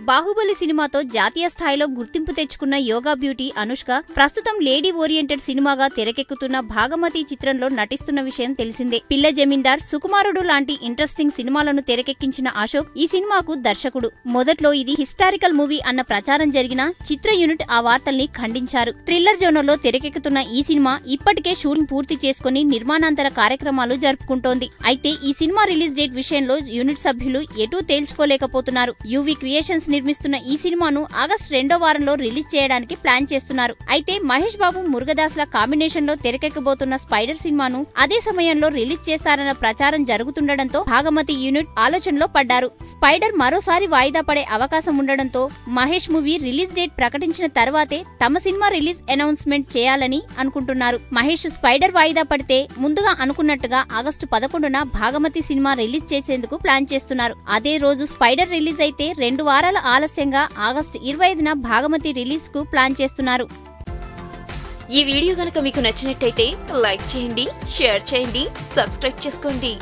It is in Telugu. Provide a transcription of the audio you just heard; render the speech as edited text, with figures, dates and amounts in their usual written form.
బాహుబలి సినిమాతో జాతీయ స్థాయిలో గుర్తింపు తెచ్చుకున్న యోగా బ్యూటీ అనుష్క ప్రస్తుతం లేడీ ఓరియంటెడ్ సినిమాగా తెరకెక్కుతున్న భాగమతి చిత్రంలో నటిస్తున్న విషయం తెలిసిందే. పిల్ల జమీందార్, సుకుమారుడు లాంటి ఇంట్రెస్టింగ్ సినిమాలను తెరకెక్కించిన అశోక్ ఈ సినిమాకు దర్శకుడు. మొదట్లో ఇది హిస్టారికల్ మూవీ అన్న ప్రచారం జరిగినా చిత్ర యూనిట్ ఆ వార్తల్ని ఖండించారు. థ్రిల్లర్ జోనర్లో తెరకెక్కుతున్న ఈ సినిమా ఇప్పటికే షూటింగ్ పూర్తి చేసుకుని నిర్మాణాంతర కార్యక్రమాలు జరుపుకుంటోంది. అయితే ఈ సినిమా రిలీజ్ డేట్ విషయంలో యూనిట్ సభ్యులు ఎటూ తేల్చుకోలేకపోతున్నారు. యూవీ క్రియేషన్స్ నిర్మిస్తున్న ఈ సినిమాను ఆగస్టు 2వ వారంలో రిలీజ్ చేయడానికి ప్లాన్ చేస్తున్నారు. అయితే మహేష్ బాబు, మురుగదాస్ల కాంబినేషన్ లో తెరకెక్కబోతున్న స్పైడర్ సినిమాను అదే సమయంలో రిలీజ్ చేస్తారన్న ప్రచారం జరుగుతుండటంతో భాగమతి యూనిట్ ఆలోచనలో పడ్డారు. స్పైడర్ మరోసారి వాయిదా పడే అవకాశం ఉండడంతో మహేష్ మూవీ రిలీజ్ డేట్ ప్రకటించిన తర్వాతే తమ సినిమా రిలీజ్ అనౌన్స్మెంట్ చేయాలని అనుకుంటున్నారు. మహేష్ స్పైడర్ వాయిదా పడితే ముందుగా అనుకున్నట్టుగా ఆగస్టు 11న భాగమతి సినిమా రిలీజ్ చేసేందుకు ప్లాన్ చేస్తున్నారు. అదే రోజు స్పైడర్ రిలీజ్ అయితే 2 వారాల ఆలస్యంగా ఆగస్టు 25న భాగమతి రిలీజ్ కు ప్లాన్ చేస్తున్నారు. ఈ వీడియో గనుక మీకు నచ్చినట్టయితే లైక్ చేయండి, షేర్ చేయండి, సబ్స్క్రైబ్ చేసుకోండి.